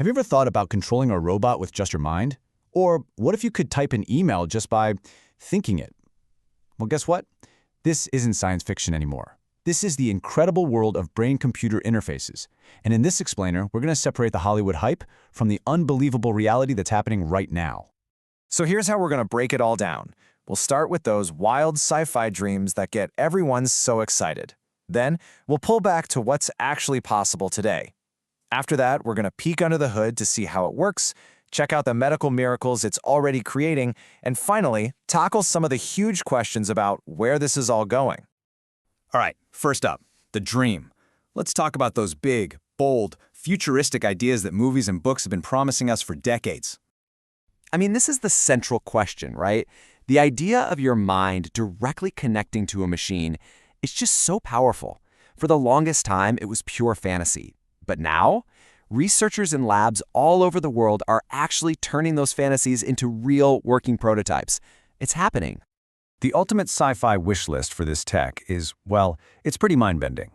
Have you ever thought about controlling a robot with just your mind? Or what if you could type an email just by thinking it? Well, guess what? This isn't science fiction anymore. This is the incredible world of brain-computer interfaces. And in this explainer, we're going to separate the Hollywood hype from the unbelievable reality that's happening right now. So here's how we're going to break it all down. We'll start with those wild sci-fi dreams that get everyone so excited. Then, we'll pull back to what's actually possible today. After that, we're going to peek under the hood to see how it works, check out the medical miracles it's already creating, and finally, tackle some of the huge questions about where this is all going. All right, first up, the dream. Let's talk about those big, bold, futuristic ideas that movies and books have been promising us for decades. I mean, this is the central question, right? The idea of your mind directly connecting to a machine is just so powerful. For the longest time, it was pure fantasy. But now, researchers in labs all over the world are actually turning those fantasies into real working prototypes. It's happening. The ultimate sci-fi wish list for this tech is, well, it's pretty mind-bending.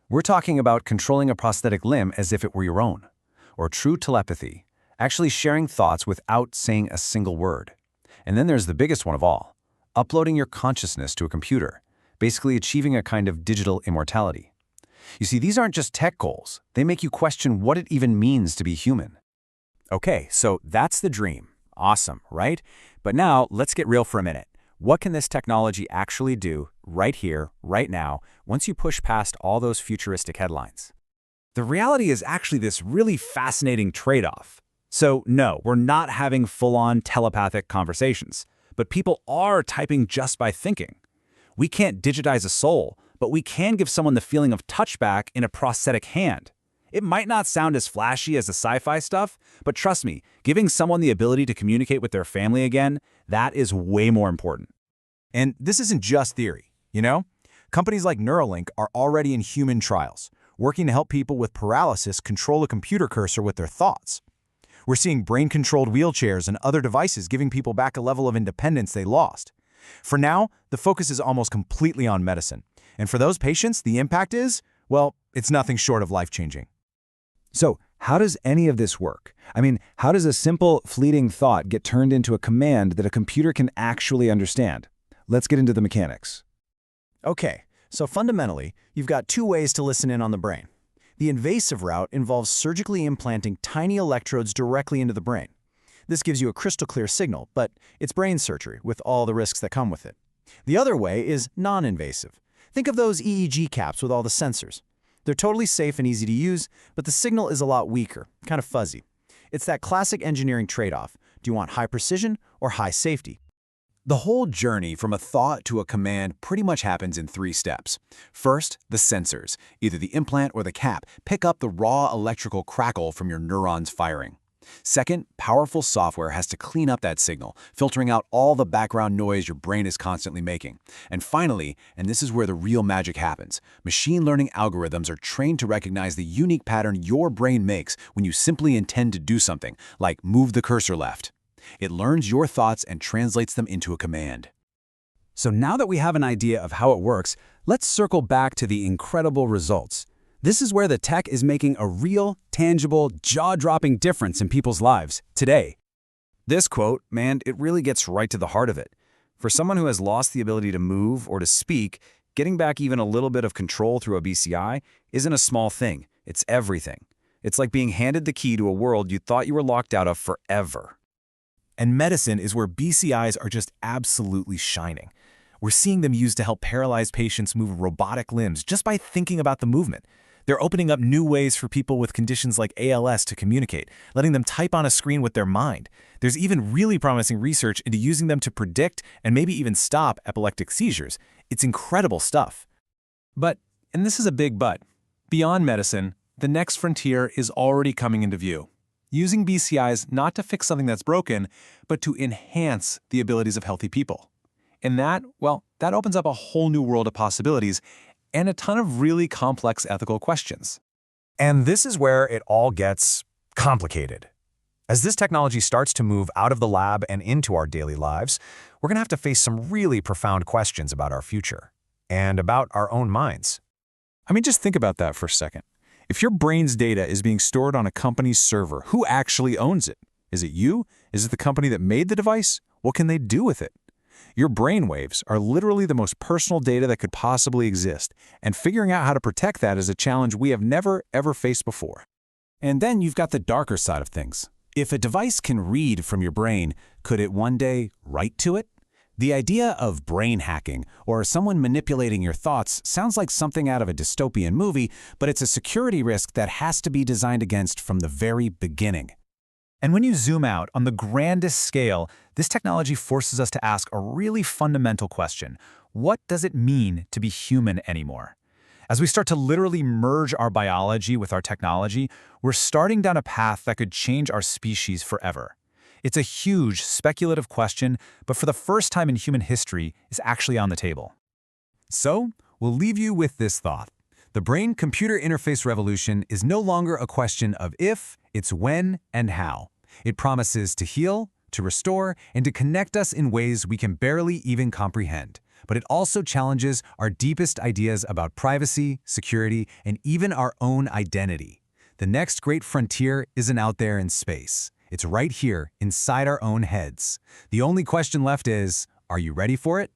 We're talking about controlling a prosthetic limb as if it were your own, or true telepathy, actually sharing thoughts without saying a single word. And then there's the biggest one of all, uploading your consciousness to a computer, basically achieving a kind of digital immortality. You see, these aren't just tech goals. They make you question what it even means to be human. Okay, so that's the dream. Awesome, right? But now, let's get real for a minute. What can this technology actually do right here, right now, once you push past all those futuristic headlines? The reality is actually this really fascinating trade-off. So no, we're not having full-on telepathic conversations, but people are typing just by thinking. We can't digitize a soul, but we can give someone the feeling of touch back in a prosthetic hand. It might not sound as flashy as the sci-fi stuff, but trust me, giving someone the ability to communicate with their family again, that is way more important. And this isn't just theory, you know? Companies like Neuralink are already in human trials, working to help people with paralysis control a computer cursor with their thoughts. We're seeing brain-controlled wheelchairs and other devices giving people back a level of independence they lost. For now, the focus is almost completely on medicine. And for those patients, the impact is, well, it's nothing short of life-changing. So, how does any of this work? I mean, how does a simple, fleeting thought get turned into a command that a computer can actually understand? Let's get into the mechanics. Okay, so fundamentally, you've got two ways to listen in on the brain. The invasive route involves surgically implanting tiny electrodes directly into the brain. This gives you a crystal-clear signal, but it's brain surgery with all the risks that come with it. The other way is non-invasive. Think of those EEG caps with all the sensors. They're totally safe and easy to use, but the signal is a lot weaker, kind of fuzzy. It's that classic engineering trade-off. Do you want high precision or high safety? The whole journey from a thought to a command pretty much happens in 3 steps. First, the sensors, either the implant or the cap, pick up the raw electrical crackle from your neurons firing. Second, powerful software has to clean up that signal, filtering out all the background noise your brain is constantly making. And finally, and this is where the real magic happens, machine learning algorithms are trained to recognize the unique pattern your brain makes when you simply intend to do something, like move the cursor left. It learns your thoughts and translates them into a command. So now that we have an idea of how it works, let's circle back to the incredible results. This is where the tech is making a real, tangible, jaw-dropping difference in people's lives today. This quote, man, it really gets right to the heart of it. For someone who has lost the ability to move or to speak, getting back even a little bit of control through a BCI isn't a small thing. It's everything. It's like being handed the key to a world you thought you were locked out of forever. And medicine is where BCIs are just absolutely shining. We're seeing them used to help paralyzed patients move robotic limbs just by thinking about the movement. They're opening up new ways for people with conditions like ALS to communicate, letting them type on a screen with their mind. There's even really promising research into using them to predict and maybe even stop epileptic seizures. It's incredible stuff. But, and this is a big but, beyond medicine, the next frontier is already coming into view. Using BCIs not to fix something that's broken, but to enhance the abilities of healthy people. And that, well, that opens up a whole new world of possibilities and a ton of really complex ethical questions. And this is where it all gets complicated. As this technology starts to move out of the lab and into our daily lives, we're going to have to face some really profound questions about our future and about our own minds. I mean, just think about that for a second. If your brain's data is being stored on a company's server, who actually owns it? Is it you? Is it the company that made the device? What can they do with it? Your brainwaves are literally the most personal data that could possibly exist, and figuring out how to protect that is a challenge we have never, ever faced before. And then you've got the darker side of things. If a device can read from your brain, could it one day write to it? The idea of brain hacking, or someone manipulating your thoughts, sounds like something out of a dystopian movie, but it's a security risk that has to be designed against from the very beginning. And when you zoom out on the grandest scale, this technology forces us to ask a really fundamental question. What does it mean to be human anymore? As we start to literally merge our biology with our technology, we're starting down a path that could change our species forever. It's a huge, speculative question, but for the first time in human history, is actually on the table. So, we'll leave you with this thought. The brain-computer interface revolution is no longer a question of if, it's when and how. It promises to heal, to restore, and to connect us in ways we can barely even comprehend. But it also challenges our deepest ideas about privacy, security, and even our own identity. The next great frontier isn't out there in space. It's right here, inside our own heads. The only question left is, are you ready for it?